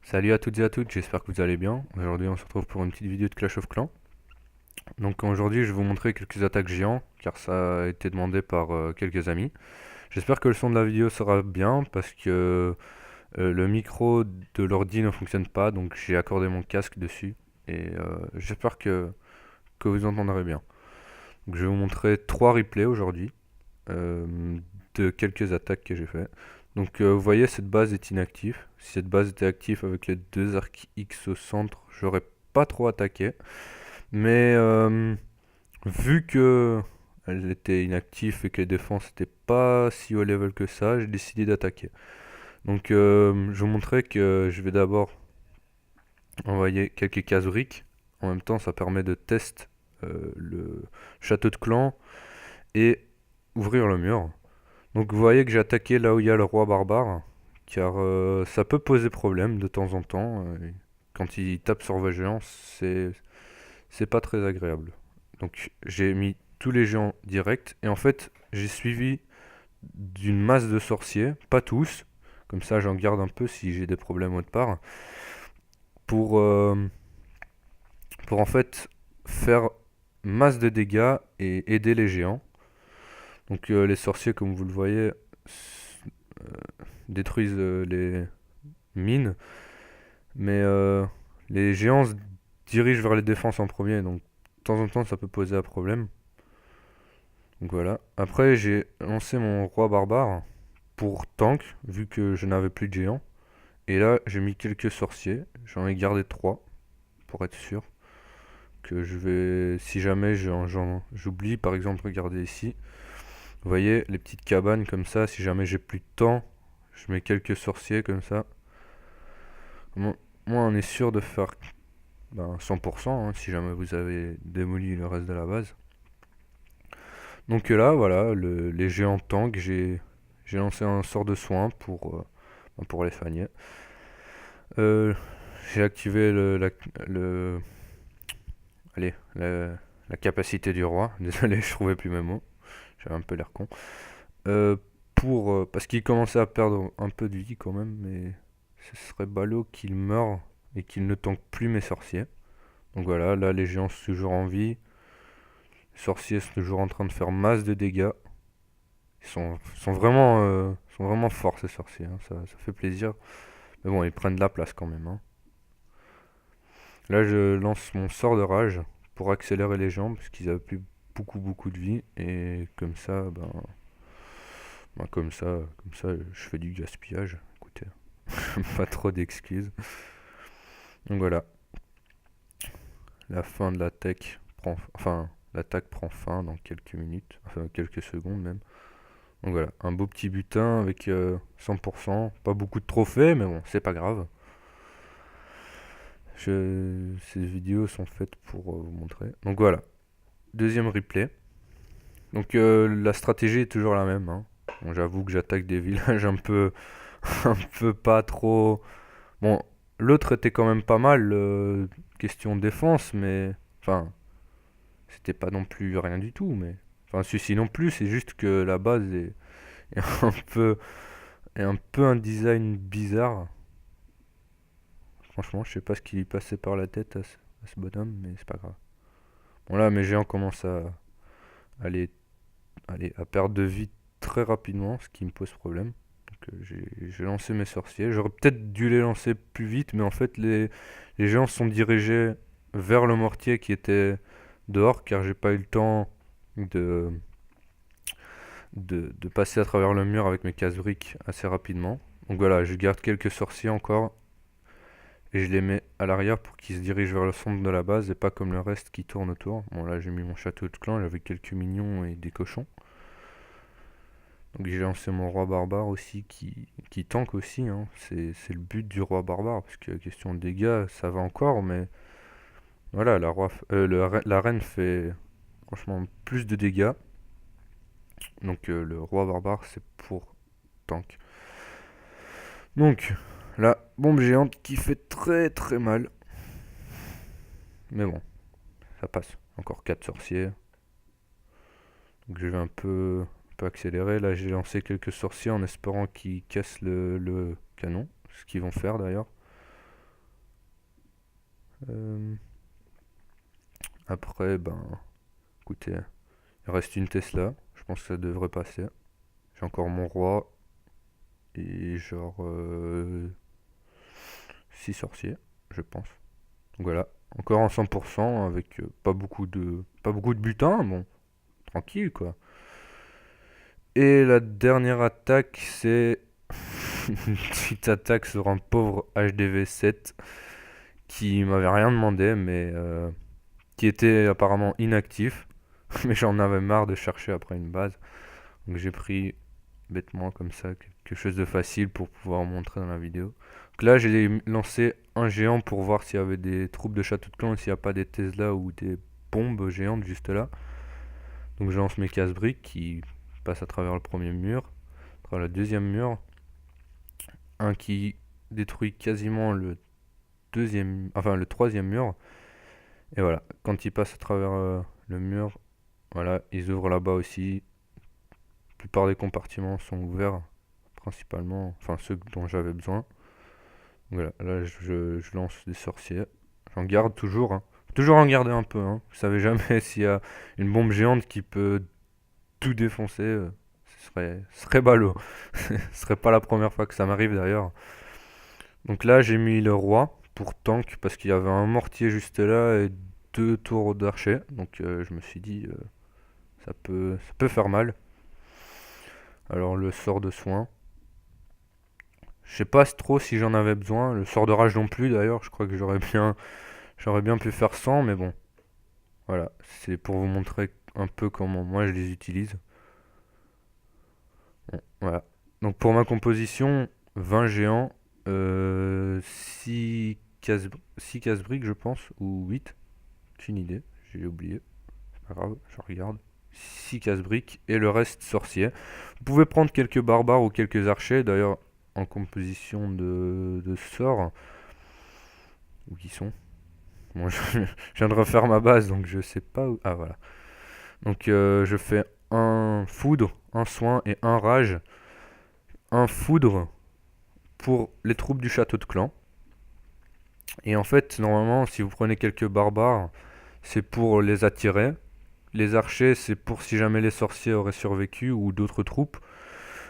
Salut à toutes et à toutes, j'espère que vous allez bien. Aujourd'hui on se retrouve pour une petite vidéo de Clash of Clans. Donc aujourd'hui je vais vous montrer quelques attaques géants, car ça a été demandé par quelques amis. J'espère que le son de la vidéo sera bien, parce que le micro de l'ordi ne fonctionne pas, donc j'ai accordé mon casque dessus. Et j'espère que vous entendrez bien. Donc je vais vous montrer trois replays aujourd'hui, de quelques attaques que j'ai fait. Donc vous voyez, cette base est inactive. Si cette base était active avec les deux arcs X au centre, j'aurais pas trop attaqué. Mais vu que elle était inactive et que les défenses n'étaient pas si haut level que ça, j'ai décidé d'attaquer. Donc je vous montrer que je vais d'abord envoyer quelques casbriques. En même temps, ça permet de tester le château de clan et ouvrir le mur. Donc vous voyez que j'ai attaqué là où il y a le roi barbare, car ça peut poser problème de temps en temps. Quand il tape sur vos géants, c'est pas très agréable. Donc j'ai mis tous les géants directs, et en fait j'ai suivi d'une masse de sorciers, pas tous, comme ça j'en garde un peu si j'ai des problèmes autre part, pour, euh, pour en fait faire masse de dégâts et aider les géants. Donc les sorciers, comme vous le voyez, détruisent les mines, mais les géants se dirigent vers les défenses en premier, donc de temps en temps ça peut poser un problème. Donc voilà. Après j'ai lancé mon roi barbare pour tank, vu que je n'avais plus de géants. Et là j'ai mis quelques sorciers, j'en ai gardé 3 pour être sûr que je vais, si jamais j'oublie, par exemple, regardez ici, vous voyez les petites cabanes comme ça, si jamais j'ai plus de temps, je mets quelques sorciers comme ça. Moi, on est sûr de faire 100%, hein, si jamais vous avez démoli le reste de la base. Donc là, voilà, les géants tank, j'ai lancé un sort de soin pour les soigner. Euh, j'ai activé allez, la capacité du roi. Désolé, je trouvais plus mes mots. J'avais un peu l'air con. Euh, parce qu'il commençait à perdre un peu de vie quand même, mais ce serait ballot qu'il meure et qu'il ne tanque plus mes sorciers. Donc voilà, là les géants sont toujours en vie. Les sorciers sont toujours en train de faire masse de dégâts. Sont vraiment forts ces sorciers, hein, ça fait plaisir. Mais bon, ils prennent de la place quand même, hein. Là, je lance mon sort de rage pour accélérer les gens parce qu'ils avaient plus beaucoup de vie. Et comme ça, je fais du gaspillage. Écoutez, pas trop d'excuses. Donc voilà, la fin de l'attaque prend fin dans quelques minutes, enfin quelques secondes même. Donc voilà, un beau petit butin avec 100%, pas beaucoup de trophées, mais bon, c'est pas grave. Ces vidéos sont faites pour vous montrer. Donc voilà, deuxième replay. Donc la stratégie est toujours la même, hein. Bon, j'avoue que j'attaque des villages un peu, un peu pas trop. Bon, l'autre était quand même pas mal, question défense, mais enfin, c'était pas non plus rien du tout. Mais enfin, celui-ci non plus, c'est juste que la base est un peu, est un peu un design bizarre. Franchement, je sais pas ce qui lui passait par la tête à ce bonhomme, mais c'est pas grave. Bon là, mes géants commencent aller, à perdre de vie très rapidement, ce qui me pose problème. Donc j'ai lancé mes sorciers. J'aurais peut-être dû les lancer plus vite, mais en fait les géants se sont dirigés vers le mortier qui était dehors, car j'ai pas eu le temps de, de passer à travers le mur avec mes casse-briques assez rapidement. Donc voilà, je garde quelques sorciers encore et je les mets à l'arrière pour qu'ils se dirigent vers le centre de la base et pas comme le reste qui tourne autour. Bon là j'ai mis mon château de clan, j'avais quelques mignons et des cochons. Donc j'ai lancé mon roi barbare aussi qui tank aussi, hein. C'est le but du roi barbare, parce que question de dégâts ça va encore, mais voilà, la reine fait franchement plus de dégâts. Donc le roi barbare c'est pour tank. Donc la bombe géante qui fait très mal. Mais bon, ça passe. Encore 4 sorciers. Donc je vais un peu accélérer. Là j'ai lancé quelques sorciers en espérant qu'ils cassent le canon. Ce qu'ils vont faire d'ailleurs. Euh, Après, ben, écoutez, il reste une Tesla. Je pense que ça devrait passer. J'ai encore mon roi et genre 6 sorciers, je pense. Donc voilà, encore en 100% avec pas beaucoup de butin, bon, tranquille quoi. Et la dernière attaque, c'est une petite attaque sur un pauvre HDV7 qui m'avait rien demandé, mais qui était apparemment inactif. Mais j'en avais marre de chercher après une base. Donc j'ai pris bêtement comme ça quelque chose de facile pour pouvoir montrer dans la vidéo. Donc là j'ai lancé un géant pour voir s'il y avait des troupes de château de clan, s'il n'y a pas des Tesla ou des bombes géantes juste là. Donc je lance mes casse-briques qui passent à travers le premier mur, à travers le deuxième mur, un qui détruit quasiment le troisième mur. Et voilà, quand ils passent à travers le mur, voilà, ils ouvrent là-bas aussi. La plupart des compartiments sont ouverts, principalement, enfin ceux dont j'avais besoin. Voilà, là je lance des sorciers. J'en garde toujours, hein. Faut toujours en garder un peu, hein. Vous savez jamais s'il y a une bombe géante qui peut tout défoncer. Ce serait ballot. Ce serait pas la première fois que ça m'arrive d'ailleurs. Donc là j'ai mis le roi pour tank parce qu'il y avait un mortier juste là et deux tours d'archer. Donc je me suis dit ça peut faire mal. Alors le sort de soin. Je sais pas trop si j'en avais besoin. Le sort de rage non plus d'ailleurs. Je crois que j'aurais bien pu faire sans, mais bon. Voilà, c'est pour vous montrer un peu comment moi je les utilise. Bon, voilà. Donc pour ma composition, 20 géants, 6 casse-briques je pense, ou 8. J'ai une idée, j'ai oublié. C'est pas grave, je regarde. 6 casse-briques et le reste sorcier. Vous pouvez prendre quelques barbares ou quelques archers, d'ailleurs en composition de sorts. Où ils sont? Bon, je viens de refaire ma base donc je sais pas où. Ah voilà. Donc je fais un foudre, un soin et un rage. Un foudre pour les troupes du château de clan. Et en fait, normalement, si vous prenez quelques barbares, c'est pour les attirer. Les archers, c'est pour si jamais les sorciers auraient survécu ou d'autres troupes.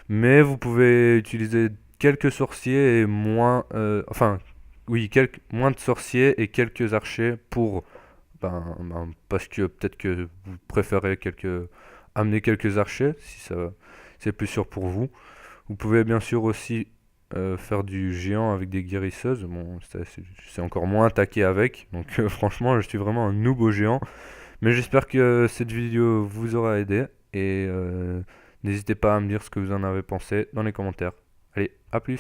Mais vous pouvez utiliser quelques sorciers et moins... enfin, oui, moins de sorciers et quelques archers pour... parce que peut-être que vous préférez amener quelques archers, si ça c'est plus sûr pour vous. Vous pouvez bien sûr aussi faire du géant avec des guérisseuses. Bon, c'est encore moins attaqué avec. Donc franchement, je suis vraiment un noob au géant. Mais j'espère que cette vidéo vous aura aidé. Et n'hésitez pas à me dire ce que vous en avez pensé dans les commentaires. Allez, à plus!